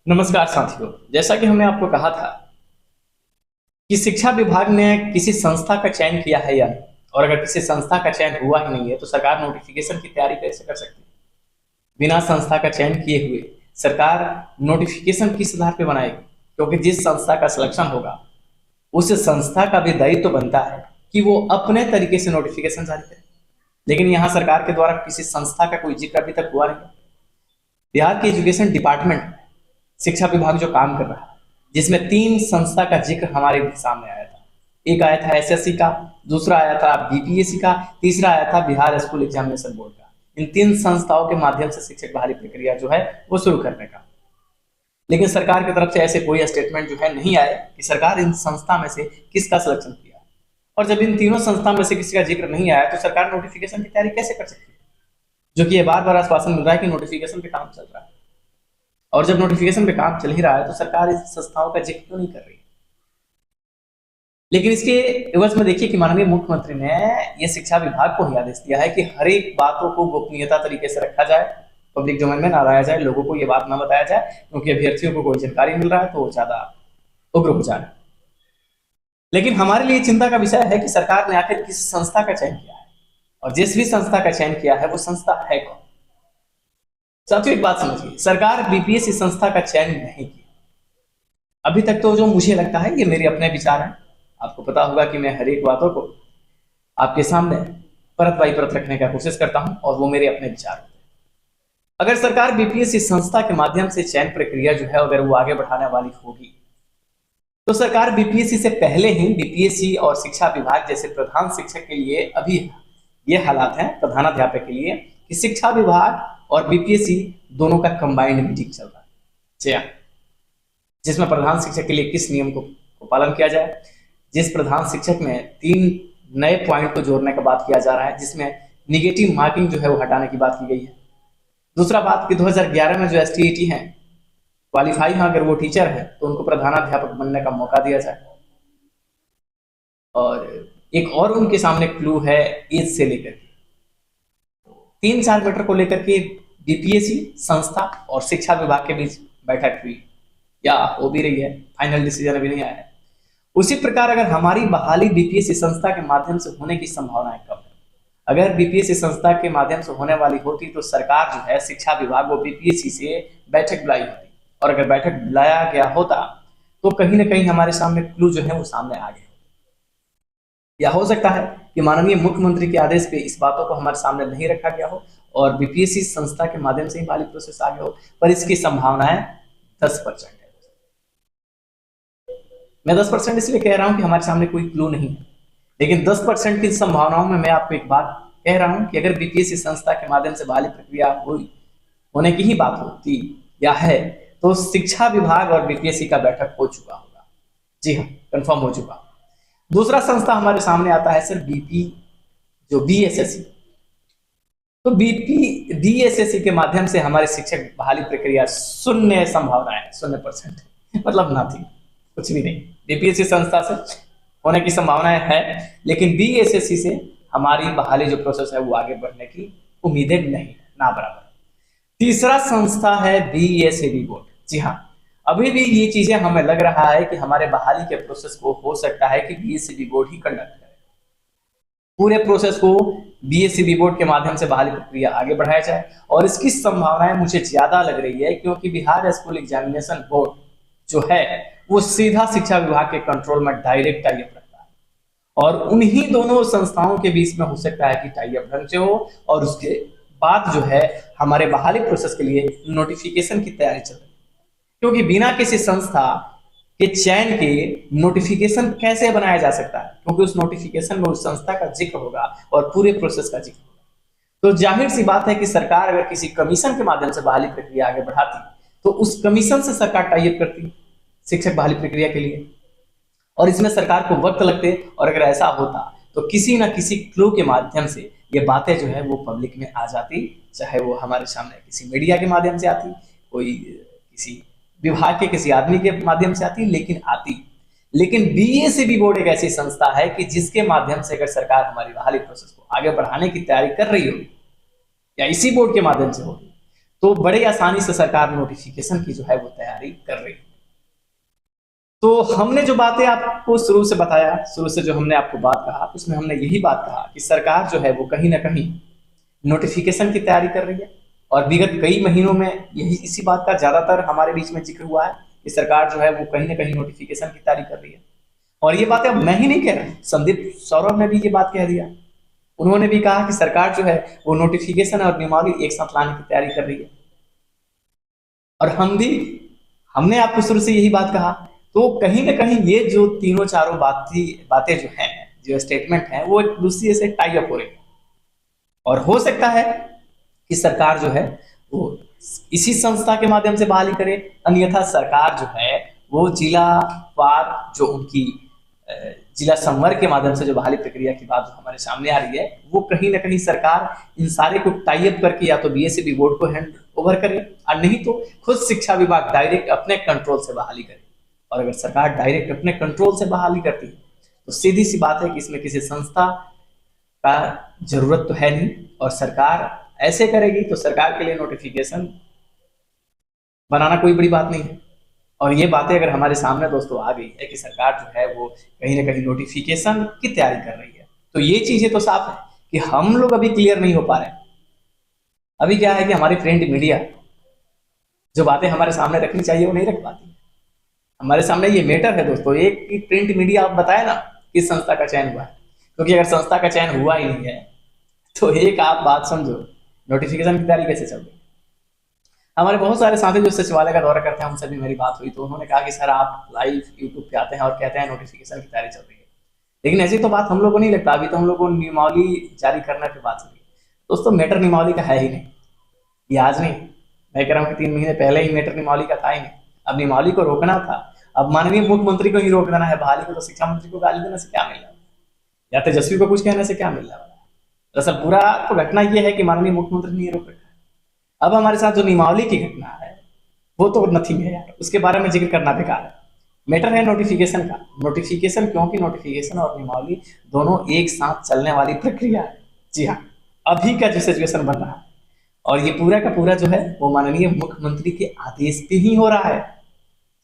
नमस्कार साथियों। जैसा कि हमने आपको कहा था कि शिक्षा विभाग ने किसी संस्था का चयन किया है या नहीं, और अगर किसी संस्था का चयन हुआ ही नहीं है तो सरकार नोटिफिकेशन की तैयारी कैसे कर सकती है। बिना संस्था का चयन किए हुए सरकार नोटिफिकेशन किस आधार पर बनाएगी, क्योंकि जिस संस्था का सिलेक्शन होगा उस संस्था का भी दायित्व तो बनता है कि वो अपने तरीके से नोटिफिकेशन जारी करे। लेकिन यहाँ सरकार के द्वारा किसी संस्था का कोई जिक्र अभी तक हुआ नहीं। बिहार के एजुकेशन डिपार्टमेंट में शिक्षा विभाग जो काम कर रहा है, जिसमें 3 संस्था का जिक्र हमारे सामने आया था। एक आया था एसएससी का, दूसरा आया था बीपीएससी का, तीसरा आया था बिहार स्कूल एग्जामिनेशन बोर्ड का। इन 3 संस्थाओं के माध्यम से शिक्षक बहाली प्रक्रिया जो है वो शुरू करने का, लेकिन सरकार की तरफ से ऐसे कोई स्टेटमेंट जो है नहीं आया कि सरकार इन संस्था में से किसका सिलेक्शन किया। और जब इन तीनों संस्था में से किसी का जिक्र नहीं आया तो सरकार नोटिफिकेशन की तैयारी कैसे कर सकती है, जो कि ये बार बार आश्वासन मिल रहा है कि नोटिफिकेशन पे काम चल रहा है। और जब नोटिफिकेशन पे काम चल ही रहा है तो सरकार इस संस्थाओं का जिक्र क्यों नहीं कर रही। लेकिन इसके एवज में देखिए कि माननीय मुख्यमंत्री ने यह शिक्षा विभाग को ही आदेश दिया है कि हर एक बातों को गोपनीयता तरीके से रखा जाए, पब्लिक डोमेन में ना लाया जाए, लोगों को यह बात ना बताया जाए, क्योंकि अभ्यर्थियों को कोई जानकारी मिल रहा है तो वो ज्यादा उग्र हो जा रहा है। लेकिन हमारे लिए चिंता का विषय है कि सरकार ने आखिर किस संस्था का चयन किया है, और जिस भी संस्था का चयन किया है वो संस्था है कौन। साथियों एक बात समझिए, सरकार बीपीएससी संस्था का चयन नहीं किया अभी तक। तो जो मुझे लगता है, ये मेरे अपने विचार हैं, आपको पता होगा कि मैं हर एक बातों को आपके सामने परत बाई परत रखने का कोशिश करता हूं, और वो मेरे अपने विचार होते हैं। अगर सरकार बीपीएससी संस्था के माध्यम से चयन प्रक्रिया जो है अगर वो आगे बढ़ाने वाली होगी तो सरकार बीपीएससी से पहले ही बीपीएससी और शिक्षा विभाग जैसे प्रधान शिक्षक के लिए अभी ये हालात हैं, प्रधानाध्यापक के लिए, कि शिक्षा विभाग और बीपीएससी दोनों का कंबाइंड मीटिंग चल रहा है, जिसमें प्रधान शिक्षक के लिए किस नियम को पालन किया जाए। जिस प्रधान शिक्षक में 3 नए पॉइंट को जोड़ने का बात किया जा रहा है, जिसमें निगेटिव मार्किंग जो है वो हटाने की बात की गई है। दूसरा बात कि 2011 में जो एसटीईटी है क्वालिफाई है, अगर वो टीचर है तो उनको प्रधानाध्यापक बनने का मौका दिया जाए। और एक और उनके सामने क्लू है एज से लेकर 3-4 मीटर को लेकर के बीपीएससी संस्था और शिक्षा विभाग के बीच बैठक हुई या हो भी रही है, फाइनल डिसीजन अभी नहीं आया है। उसी प्रकार अगर हमारी बहाली बीपीएससी संस्था के माध्यम से होने की संभावना है कम है। अगर बीपीएससी संस्था के माध्यम से होने वाली होती तो सरकार जो है शिक्षा विभाग को बीपीएससी से बैठक बुलाई होती, और अगर बैठक बुलाया गया होता तो कहीं ना कहीं हमारे सामने क्लू जो है वो सामने आ गए। या हो सकता है कि माननीय मुख्यमंत्री के आदेश पे इस बातों को हमारे सामने नहीं रखा गया हो और बीपीएससी संस्था के माध्यम से ही बहाली प्रोसेस आगे हो, पर इसकी संभावनाएं 10% है। मैं 10% इसलिए कह रहा हूं कि हमारे सामने कोई क्लू नहीं है, लेकिन 10% की संभावनाओं में मैं आपको एक बात कह रहा हूं कि अगर बीपीएससी संस्था के माध्यम से बहाली प्रक्रिया होने की ही बात होती या है तो शिक्षा विभाग और बीपीएससी का बैठक हो चुका होगा। जी हाँ, कंफर्म हो चुका। दूसरा संस्था हमारे सामने आता है सर बीएसएससी। तो बीएसएससी के माध्यम से हमारे शिक्षक बहाली प्रक्रिया 0 संभावना है, 0%, मतलब नथिंग, कुछ भी नहीं। बीपीएससी संस्था से होने की संभावनाएं है, लेकिन बीएसएससी से हमारी बहाली जो प्रोसेस है वो आगे बढ़ने की उम्मीदें नहीं है, ना बराबर। तीसरा संस्था है बीएसएबी बोर्ड। जी हाँ, अभी भी ये चीजें हमें लग रहा है कि हमारे बहाली के प्रोसेस को हो सकता है कि बीएसएबी बोर्ड ही कंडक्ट करे। पूरे प्रोसेस को बीएसएबी बोर्ड के माध्यम से बहाली प्रक्रिया आगे बढ़ाया जाए, और इसकी संभावनाएं मुझे ज्यादा लग रही है क्योंकि बिहार स्कूल एग्जामिनेशन बोर्ड जो है वो सीधा शिक्षा विभाग के कंट्रोल में डायरेक्ट टाइप रखता है, और उन्हीं दोनों संस्थाओं के बीच में हो सकता है कि टाइप ढंग से हो, और उसके बाद जो है हमारे बहाली प्रोसेस के लिए नोटिफिकेशन की तैयारी चल रही है। क्योंकि बिना किसी संस्था के चयन के नोटिफिकेशन कैसे बनाया जा सकता है, क्योंकि उस नोटिफिकेशन में उस संस्था का जिक्र होगा और पूरे प्रोसेस का जिक्र होगा। तो जाहिर सी बात है कि सरकार अगर किसी कमीशन के माध्यम से बहाली प्रक्रिया आगे बढ़ाती तो उस कमीशन से सरकार टाइप करती शिक्षक बहाली प्रक्रिया के लिए, और इसमें सरकार को वक्त लगते। और अगर ऐसा होता तो किसी ना किसी क्लू के माध्यम से ये बातें जो है वो पब्लिक में आ जाती, चाहे वो हमारे सामने किसी मीडिया के माध्यम से आती, कोई किसी विभाग के किसी आदमी के माध्यम से आती, लेकिन आती। लेकिन बीएसएबी बोर्ड एक ऐसी संस्था है कि जिसके माध्यम से अगर सरकार हमारी बहाली प्रोसेस को आगे बढ़ाने की तैयारी कर रही होगी या इसी बोर्ड के माध्यम से होगी तो बड़े आसानी से सरकार नोटिफिकेशन की जो है वो तैयारी कर रही है। तो हमने जो बातें आपको शुरू से बताया, शुरू से जो हमने आपको बात कहा, उसमें हमने यही बात कहा कि सरकार जो है वो कहीं ना कहीं नोटिफिकेशन की तैयारी कर रही है। और विगत कई महीनों में यही इसी बात का ज्यादातर हमारे बीच में जिक्र हुआ है कि सरकार जो है वो कहीं ना कहीं नोटिफिकेशन की तैयारी कर रही है। और ये बातें अब मैं ही नहीं कह रहा, संदीप सौरभ ने भी ये बात कह दिया। उन्होंने भी कहा कि सरकार जो है वो नोटिफिकेशन और नियमावली एक साथ लाने की तैयारी कर रही है। और हमने आपको शुरू से यही बात कहा। तो कहीं ना कहीं ये जो तीनों चारों बातें जो हैं, जो स्टेटमेंट है, वो एक दूसरे से टाई अप हो रही है। और हो सकता है कि सरकार जो है वो इसी संस्था के माध्यम से बहाली करे, अन्यथा सरकार जो है वो जिला वार जो उनकी जिला संवर्ग के माध्यम से जो बहाली प्रक्रिया की बात हमारे सामने आ रही है, वो कहीं ना कहीं सरकार इन सारे को टाई अप करके या तो बीएसएबी बोर्ड को हैंड ओवर करे, और नहीं तो खुद शिक्षा विभाग डायरेक्ट अपने कंट्रोल से बहाली करे। और अगर सरकार डायरेक्ट अपने कंट्रोल से बहाली करती है तो सीधी सी बात है कि इसमें किसी संस्था का जरूरत तो है नहीं, और सरकार ऐसे करेगी तो सरकार के लिए नोटिफिकेशन बनाना कोई बड़ी बात नहीं है। और ये बातें अगर हमारे सामने दोस्तों आ गई है कि सरकार जो है वो कहीं ना कहीं नोटिफिकेशन की तैयारी कर रही है, तो ये चीजें तो साफ है कि हम लोग अभी क्लियर नहीं हो पा रहे। अभी क्या है कि हमारी प्रिंट मीडिया जो बातें हमारे सामने रखनी चाहिए वो नहीं रख पाती। हमारे सामने ये मैटर है दोस्तों, एक की प्रिंट मीडिया आप बताए ना किस संस्था का चयन हुआ है, क्योंकि अगर संस्था का चयन हुआ ही नहीं है तो एक आप बात समझो, नोटिफिकेशन की तैयारी कैसे चल रही है। हमारे बहुत सारे साथी जो सचिवालय का दौरा करते हैं उनसे भी मेरी बात हुई, तो उन्होंने कहा कि सर आप लाइव यूट्यूब पे आते हैं और कहते हैं नोटिफिकेशन की तैयारी चल रही है, लेकिन ऐसी तो बात हम लोग को नहीं लगता। अभी तो हम लोग को नियमावली जारी करने पे बात चल रही है। दोस्तों मैटर नियमावली का है ही नहीं, ये आज नहीं, मैं कह रहा हूँ कि 3 महीने पहले ही मैटर नियमावली का था ही नहीं। अब नियमावली को रोकना था, अब माननीय मुख्यमंत्री को ही रोक देना है बहाली को, तो शिक्षा मंत्री को गाली देने से क्या मिल रहा है, या तेजस्वी को कुछ कहने से क्या मिल रहा है। दरअसल पूरा तो घटना ये है कि माननीय मुख्यमंत्री ने रोक रखा है। अब हमारे साथ जो नियमावली की घटना है वो तो नथिंग है यार, उसके बारे में जिक्र करना बेकार है। मैटर है नोटिफिकेशन का। नोटिफिकेशन क्योंकि नोटिफिकेशन और नियमावली दोनों एक साथ चलने वाली प्रक्रिया है। जी हाँ, अभी का जो सिचुएशन बन रहा है और ये पूरा का पूरा जो है वो माननीय मुख्यमंत्री के आदेश पे ही हो रहा है।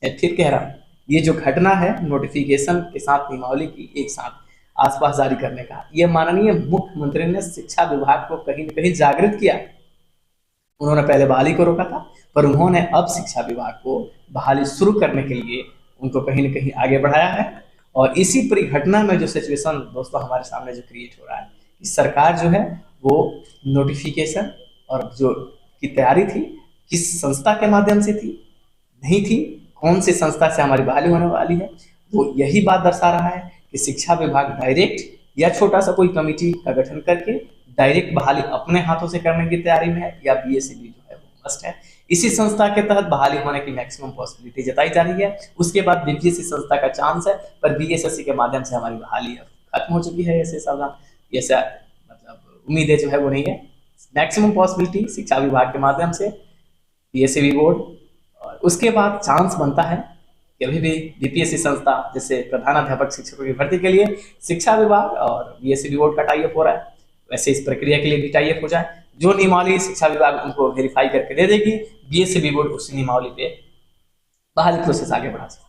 मैं फिर कह रहा हूँ, ये जो घटना है नोटिफिकेशन के साथ नियमावली की एक साथ आसपास जारी करने का, ये माननीय मुख्यमंत्री ने शिक्षा विभाग को कहीं न कहीं जागृत किया। उन्होंने पहले बहाली को रोका था, पर उन्होंने अब शिक्षा विभाग को बहाली शुरू करने के लिए उनको कहीं न कहीं आगे बढ़ाया है। और इसी परिघटना में जो सिचुएशन दोस्तों हमारे सामने जो क्रिएट हो रहा है कि सरकार जो है वो नोटिफिकेशन और जो की तैयारी थी किस संस्था के माध्यम से थी, नहीं थी, कौन सी संस्था से हमारी बहाली होने वाली है, वो यही बात दर्शा रहा है कि शिक्षा विभाग डायरेक्ट या छोटा सा कोई कमेटी का गठन करके डायरेक्ट बहाली अपने हाथों से करने की तैयारी में है, या बीएसएबी जो है वो मस्ट है। इसी संस्था के तहत बहाली होने की मैक्सिमम पॉसिबिलिटी जताई जा रही है। उसके बाद बीपीएससी संस्था का चांस है, पर बीएसएससी के माध्यम से हमारी बहाली खत्म हो चुकी है। ऐसे ऐसा मतलब उम्मीदें जो है वो नहीं है। मैक्सिमम पॉसिबिलिटी शिक्षा विभाग के माध्यम से बीएसएबी बोर्ड, और उसके बाद चांस बनता है कि अभी भी बीपीएससी संस्था जैसे प्रधानाध्यापक शिक्षकों की भर्ती के लिए शिक्षा विभाग और बीएसएबी बोर्ड का टाई अप हो रहा है, वैसे इस प्रक्रिया के लिए भी टाई अप हो जाए। जो नियमावली शिक्षा विभाग उनको वेरीफाई करके दे देगी, बीएसएबी बोर्ड उस नियमावली पे बहाली प्रोसेस आगे बढ़ा सकते।